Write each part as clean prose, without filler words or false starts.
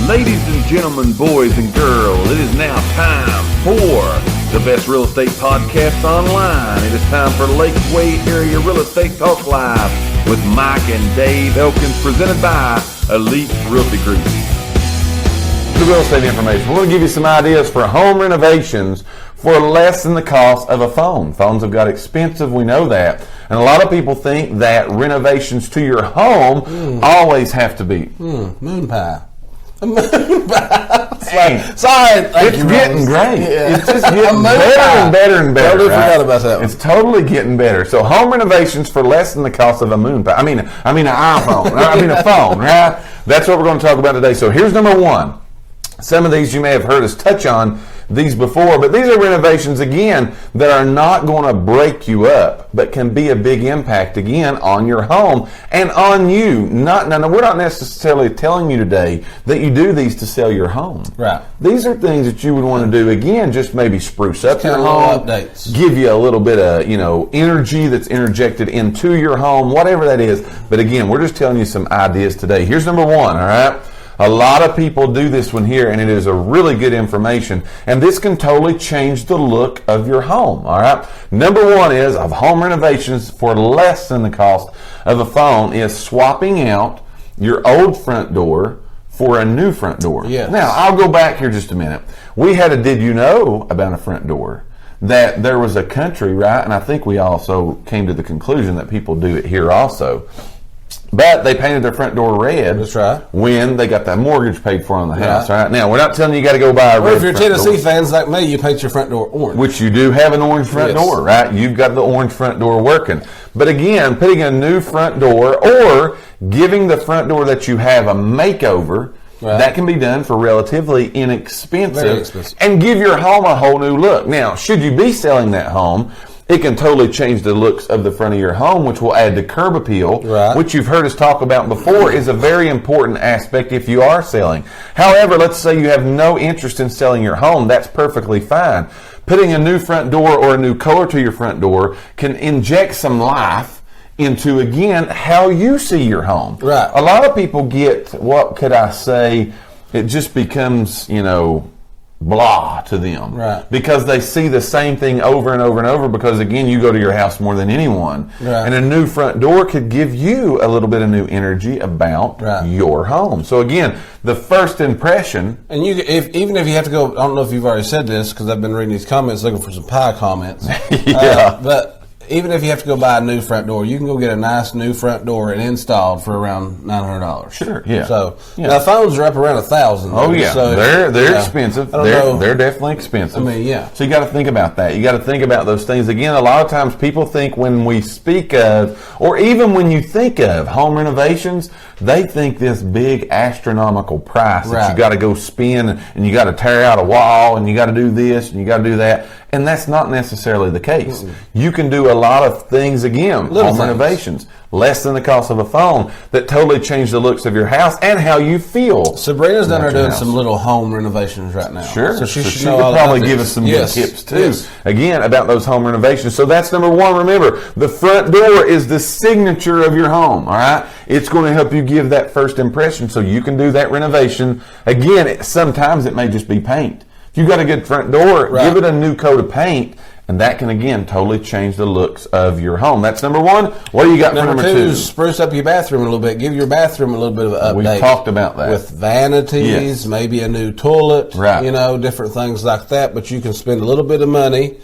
Ladies and gentlemen, boys and girls, it is now time for the best real estate podcast online. It is time for Lakeway Area Real Estate Talk Live with Mike and Dave Elkins, presented by Elite Realty Group. The real estate information. We're going to give you some ideas for home renovations for less than the cost of a phone. Phones have got expensive, we know that. And a lot of people think that renovations to your home always have to be moon pie. Sorry, thank it's you, getting great. Yeah. It's just getting better and better and better. Totally forgot about that one. It's totally getting better. So home renovations for less than the cost of a moon pie. I mean an iPhone. I mean a phone, right? That's what we're going to talk about today. So here's number one. Some of these you may have heard us touch on these before, but these are renovations, again, that are not going to break you up, but can be a big impact, again, on your home and on you. Now, we're not necessarily telling you today that you do these to sell your home. Right. These are things that you would want to do, again, just maybe spruce up your little home, updates. give you a little bit of, energy that's interjected into your home, whatever that is. But again, we're just telling you some ideas today. Here's number one, all right? A lot of people do this one here, and it is a really good information. And this can totally change the look of your home, all right? Number one is, of home renovations for less than the cost of a phone, is swapping out your old front door for a new front door. Yes. Now, I'll go back here just a minute. We had a did you know about a front door? That there was a country, right? And I think we also came to the conclusion that people do it here also. But they painted their front door red. That's right. When they got that mortgage paid for on the house. Right. Now, we're not telling you got to go buy a red. Or if you're front Tennessee door. fans like me, you paint your front door orange. Which you do have an orange front door, right? You've got the orange front door working. But again, putting a new front door or giving the front door that you have a makeover, that can be done for relatively inexpensive. Very expensive. And give your home a whole new look. Now, should you be selling that home, it can totally change the looks of the front of your home, which will add to curb appeal, which you've heard us talk about before is a very important aspect if you are selling. However, let's say you have no interest in selling your home. That's perfectly fine. Putting a new front door or a new color to your front door can inject some life into, again, how you see your home. Right. A lot of people get, what could I say, it just becomes, blah to them. Right. Because they see the same thing over and over and over because, again, you go to your house more than anyone. Right. And a new front door could give you a little bit of new energy about your home. So, again, the first impression. And even if you have to go, I don't know if you've already said this because I've been reading these comments looking for some pie comments. But even if you have to go buy a new front door, you can go get a nice new front door and installed for around $900. Sure, yeah. So now phones are up around $1,000. Oh yeah, so, they're expensive. They're definitely expensive. I mean, yeah. So you got to think about that. You got to think about those things. Again, a lot of times people think when we speak of, or even when you think of home renovations, they think this big astronomical price that you got to go spend and you got to tear out a wall and you got to do this and you got to do that. And that's not necessarily the case. You can do a lot of things, again, home renovations, less than the cost of a phone, that totally change the looks of your house and how you feel. Sabrina's down there doing some little home renovations right now. Sure. So she could probably give us some good tips, too, again, about those home renovations. So that's number one. Remember, the front door is the signature of your home, all right? It's going to help you give that first impression so you can do that renovation. Again, sometimes it may just be paint. If you got a good front door, give it a new coat of paint, and that can, again, totally change the looks of your home. That's number one. What do you got for number two? Is spruce up your bathroom a little bit. Give your bathroom a little bit of an update. We talked about that. With vanities, maybe a new toilet, different things like that. But you can spend a little bit of money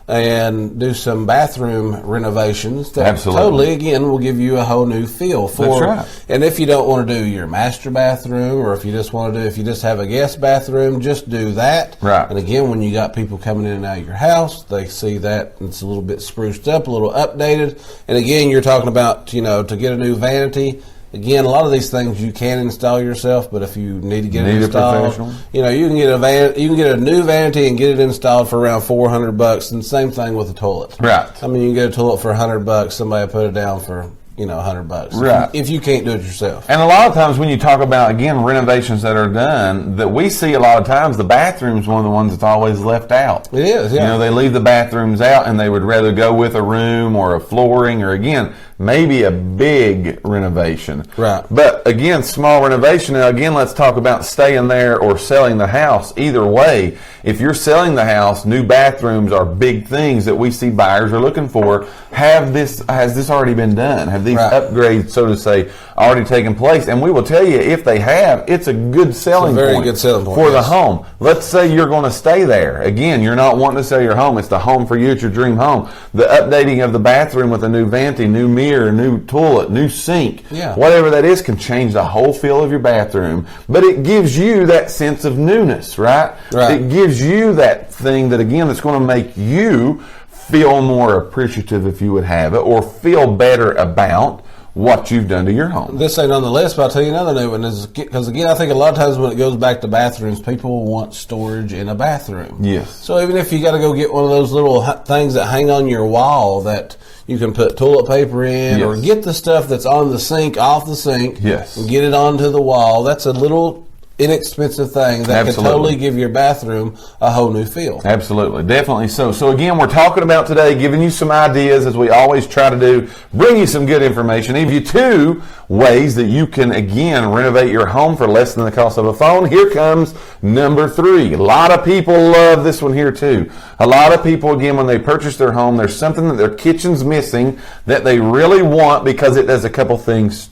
and do some bathroom renovations that totally, again, will give you a whole new feel for. That's right. And if you don't want to do your master bathroom, or if you just want to do, if you just have a guest bathroom, just do that. Right. And again, when you got people coming in and out of your house, they see that it's a little bit spruced up, a little updated. And again, you're talking about, to get a new vanity. Again, a lot of these things you can install yourself, but if you need to get it installed, you can get a new vanity and get it installed for around $400, and same thing with the toilet. Right. I mean, you can get a toilet for $100. Somebody put it down for $100. Right. If you can't do it yourself. And a lot of times when you talk about, again, renovations that are done, that we see a lot of times the bathroom's one of the ones that's always left out. It is, yeah. They leave the bathrooms out and they would rather go with a room or a flooring, or again, maybe a big renovation. Right. But again, small renovation. Now again, let's talk about staying there or selling the house. Either way, if you're selling the house, new bathrooms are big things that we see buyers are looking for. Has this already been done? Have these upgrades, so to say, already taken place? And we will tell you, if they have, it's a good selling point. Very good selling point for the home. Let's say you're going to stay there. Again, you're not wanting to sell your home. It's the home for you. It's your dream home. The updating of the bathroom with a new vanity, new mirror, new toilet, new sink, whatever that is, can change the whole feel of your bathroom. But it gives you that sense of newness, right? It gives you that thing that, again, that's going to make you feel more appreciative, if you would have it, or feel better about what you've done to your home. This ain't on the list, but I'll tell you another new one. Because, again, I think a lot of times when it goes back to bathrooms, people want storage in a bathroom. Yes. So even if you got to go get one of those little things that hang on your wall that you can put toilet paper in, or get the stuff that's on the sink off the sink, and get it onto the wall, that's a little inexpensive thing that can totally give your bathroom a whole new feel. Absolutely. Definitely so. So again, we're talking about today, giving you some ideas, as we always try to do, bring you some good information, give you 2 ways that you can, again, renovate your home for less than the cost of a phone. Here comes number 3. A lot of people love this one here too. A lot of people, again, when they purchase their home, there's something that their kitchen's missing that they really want because it does a couple things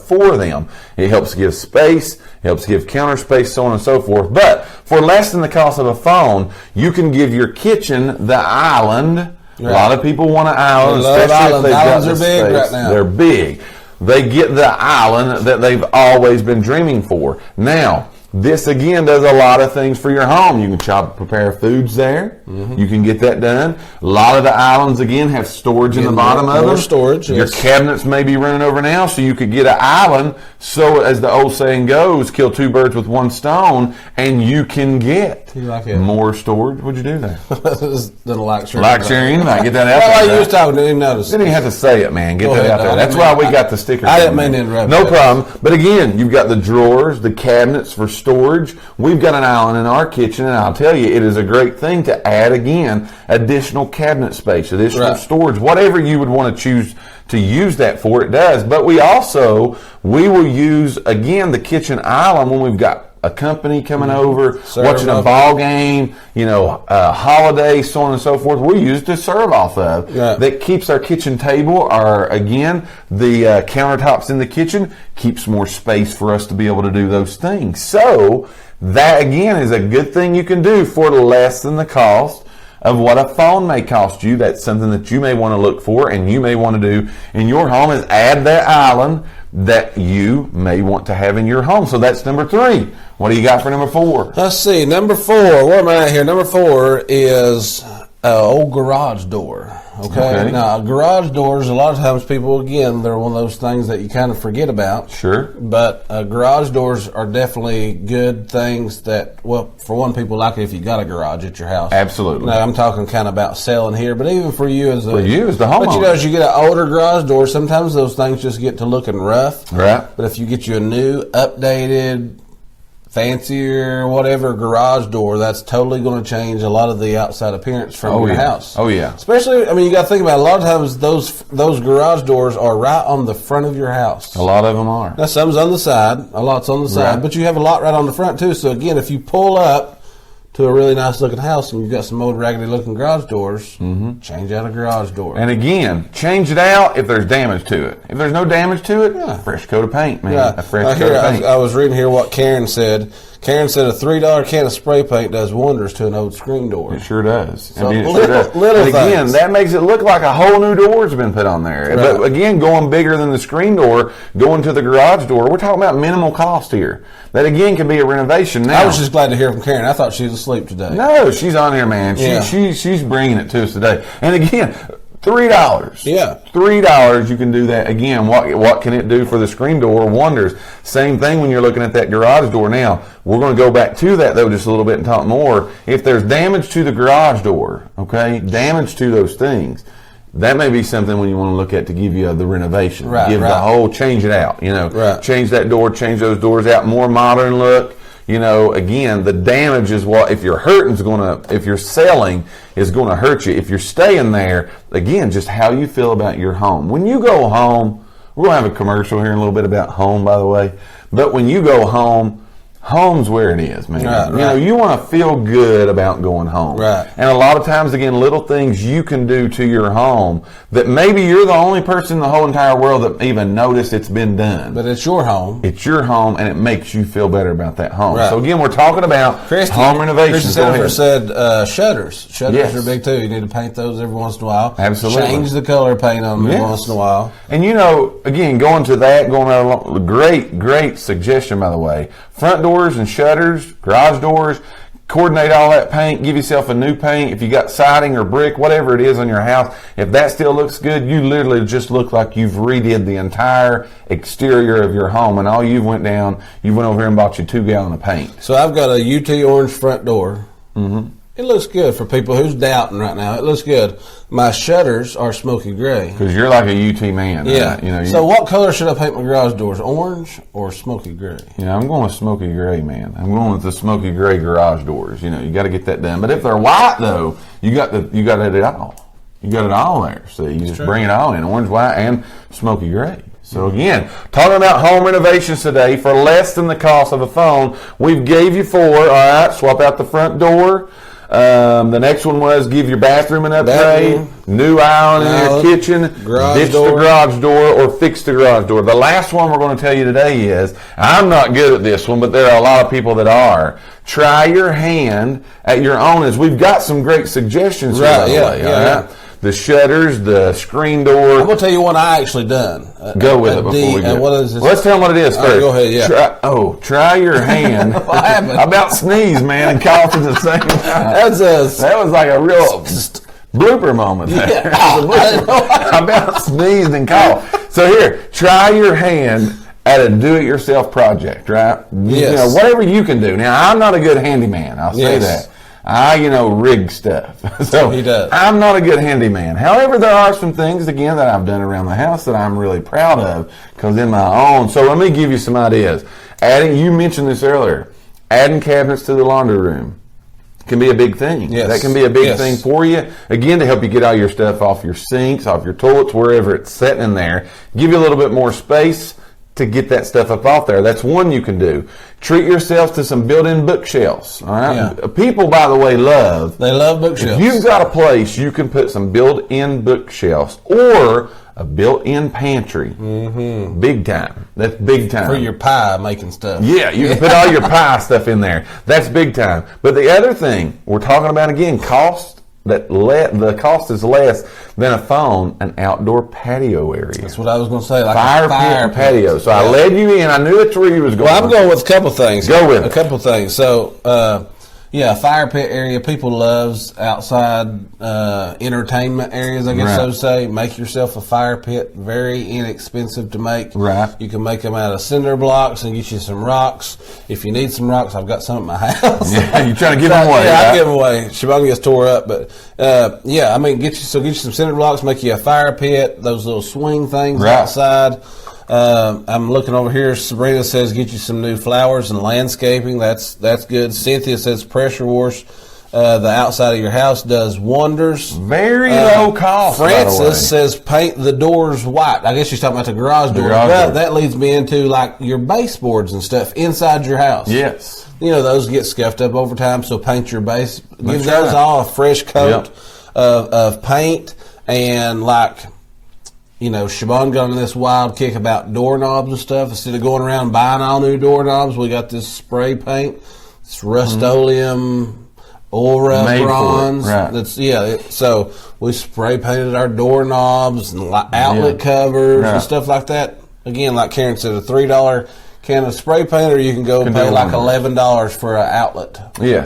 for them. It helps give space, helps give counter space, so on and so forth. But for less than the cost of a phone, you can give your kitchen the island. A lot of people want an island, especially if they've got the space. Big right now. They're big. They get the island that they've always been dreaming for. Now, this again does a lot of things for your home. You can prepare foods there. You can get that done. A lot of the islands again have storage in the bottom of them. Storage. Your cabinets may be running over now, so you could get an island. So as the old saying goes, kill 2 birds with 1 stone, and you can get more storage. What'd you do there? Didn't like sharing. Like sharing, I get that out there. Well, you was talking, didn't notice. Didn't even have to say it, man. Get that out there. That's why we got the stickers. I didn't mean to interrupt. No problem. But again, you've got the drawers, the cabinets for storage. We've got an island in our kitchen, and I'll tell you, it is a great thing to add, again, additional cabinet space, additional storage, whatever you would want to choose to use that for, it does. But we will use, again, the kitchen island when we've got a company coming over, watching a ball game, a holiday, so on and so forth. We use it to serve off of. That keeps our kitchen table, the countertops in the kitchen, keeps more space for us to be able to do those things. So that, again, is a good thing you can do for less than the cost of what a phone may cost you. That's something that you may want to look for and you may want to do in your home, is add that island that you may want to have in your home. So that's number 3. What do you got for number 4? Let's see. Number 4. Where am I at here? Number 4 is old garage door. Okay. Now, garage doors, a lot of times people, again, they're one of those things that you kind of forget about. Sure. But garage doors are definitely good things that, well, for one, people like it if you got a garage at your house. Absolutely. Now, I'm talking kind of about selling here, but even for you as the homeowner. But as you get an older garage door, sometimes those things just get to looking rough. Right. But if you get you a new, updated, fancier, whatever garage door, that's totally going to change a lot of the outside appearance from your house. Oh, yeah. Especially, you got to think about it, a lot of times those garage doors are right on the front of your house. A lot of them are. Now, some's on the side, a lot's on the side, but you have a lot right on the front, too. So, again, if you pull up to a really nice-looking house and you've got some old raggedy-looking garage doors, change out a garage door. And, again, change it out if there's damage to it. If there's no damage to it, a fresh coat of paint, man. A fresh coat of paint. I was reading here what Karen said. Karen said a $3 can of spray paint does wonders to an old screen door. It sure does. So it little and again, things. That makes it look like a whole new door's been put on there. But again, going bigger than the screen door, going to the garage door, we're talking about minimal cost here. That again can be a renovation. Now, I was just glad to hear from Karen. I thought she was asleep today. No, she's on here, man. She's bringing it to us today. And again, $3. Yeah. $3, you can do that. Again, what can it do for the screen door? Wonders. Same thing when you're looking at that garage door. Now, we're going to go back to that, though, just a little bit and talk more. If there's damage to the garage door, damage to those things, that may be something when you want to look at to give you the renovation. Give the whole, change it out, change that door, change those doors out, more modern look. again, the damage is if you're hurting if you're selling is going to hurt you. If you're staying there, again, just how you feel about your home. When you go home, we're going to have a commercial here in a little bit about home, by the way. But when you go home, home's where it is, man. Right. You want to feel good about going home. Right. And a lot of times, again, little things you can do to your home that maybe you're the only person in the whole entire world that even noticed it's been done. But it's your home. It's your home, and it makes you feel better about that home. Right. So, again, we're talking about home renovations. Christy said shutters. Shutters Yes. are big, too. You need to paint those every once in a while. Absolutely. Change the color paint on them every once in a while. And, again, going right along, great suggestion, by the way. Front doors and shutters, garage doors, coordinate all that paint, give yourself a new paint. If you got siding or brick, whatever it is on your house, if that still looks good, you literally just look like you've redid the entire exterior of your home, and all you went over here and bought you 2 gallons of paint. So I've got a UT orange front door. Mm-hmm. It looks good for people who's doubting right now. It looks good. My shutters are smoky gray. Because you're like a UT man. Yeah. Right? So what color should I paint my garage doors? Orange or smoky gray? I'm going with smoky gray, man. I'm going with the smoky gray garage doors. You got to get that done. But if they're white, though, you got it all. You got it all there. So you just bring it all in, orange, white, and smoky gray. So again, talking about home renovations today for less than the cost of a phone. We've gave you 4. All right, swap out the front door. The next one was give your bathroom an upgrade, new island in your kitchen, ditch the garage door, or fix the garage door. The last one we're going to tell you today is, I'm not good at this one, but there are a lot of people that are. Try your hand at your own. As we've got some great suggestions here, by the way. Yeah. The shutters, the screen door. I'm going to tell you one I actually done. Go with it before we go. What is this? Let's tell them what it is first. Go ahead, yeah. Try your hand. What happened? I about sneezed, man, and coughed at the same time. That was like a real blooper moment there. Yeah. I about sneezed and coughed. So here, try your hand at a do-it-yourself project, right? Yes. Whatever you can do. Now, I'm not a good handyman. I'll say that. I, rig stuff. So he does. I'm not a good handyman. However, there are some things, again, that I've done around the house that I'm really proud of because in my own. So let me give you some ideas. You mentioned this earlier. Adding cabinets to the laundry room can be a big thing. Yes. That can be a big thing for you. Again, to help you get all your stuff off your sinks, off your toilets, wherever it's sitting in there. Give you a little bit more space to get that stuff up off there. That's one you can do. Treat yourself to some built-in bookshelves. All right. Yeah. People, by the way, love bookshelves. If you've got a place, you can put some built-in bookshelves or a built-in pantry. Mm-hmm. Big time. That's big time. For your pie making stuff. Yeah, you can put all your pie stuff in there. That's big time. But the other thing we're talking about, again, cost. The cost is less than a phone, an outdoor patio area. That's what I was going to say. Like fire pit patio. So I led you in. I knew that's where you was going. Well, I'm going with a couple things. Go with it. A couple things. So, fire pit area. People loves outside entertainment areas, I guess so to say. Make yourself a fire pit. Very inexpensive to make. Right. You can make them out of cinder blocks and get you some rocks. If you need some rocks, I've got some at my house. Yeah, you're trying to give them away. Yeah, I give them away. Shabong gets tore up, but get you some cinder blocks. Make you a fire pit. Those little swing things outside. I'm looking over here. Sabrina says get you some new flowers and landscaping. That's good. Cynthia says pressure wash the outside of your house does wonders. Very low cost. Francis says paint the doors white. I guess she's talking about the garage doors. Well, that leads me into like your baseboards and stuff inside your house. Yes. Those get scuffed up over time, so paint your base. Give those all a fresh coat of paint and Siobhan got on this wild kick about doorknobs and stuff. Instead of going around buying all new doorknobs, we got this spray paint. It's Rust-Oleum Aura bronze. Right. So we spray painted our doorknobs and outlet covers and stuff like that. Again, like Karen said, a $3 can of spray paint, or you can go pay like $11 for an outlet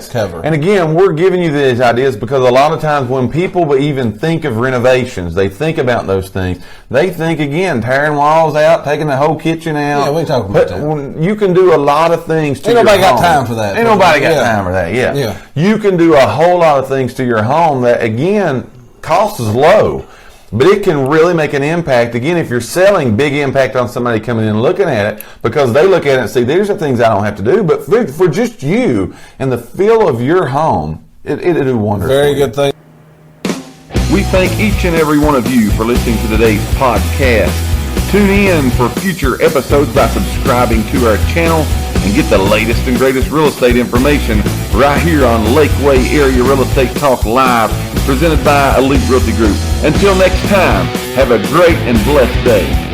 cover. And again, we're giving you these ideas because a lot of times when people even think of renovations, they think about those things. They think, again, tearing walls out, taking the whole kitchen out. Yeah, we ain't talking about that. You can do a lot of things to your home. Ain't nobody got time for that. Ain't nobody got time for that, yeah. You can do a whole lot of things to your home that, again, cost is low. But it can really make an impact. Again, if you're selling, big impact on somebody coming in and looking at it, because they look at it and see, these are things I don't have to do. But for just you and the feel of your home, it'll do wonders. Very good thing. We thank each and every one of you for listening to today's podcast. Tune in for future episodes by subscribing to our channel and get the latest and greatest real estate information right here on Lakeway Area Real Estate Talk Live, presented by Elite Realty Group. Until next time, have a great and blessed day.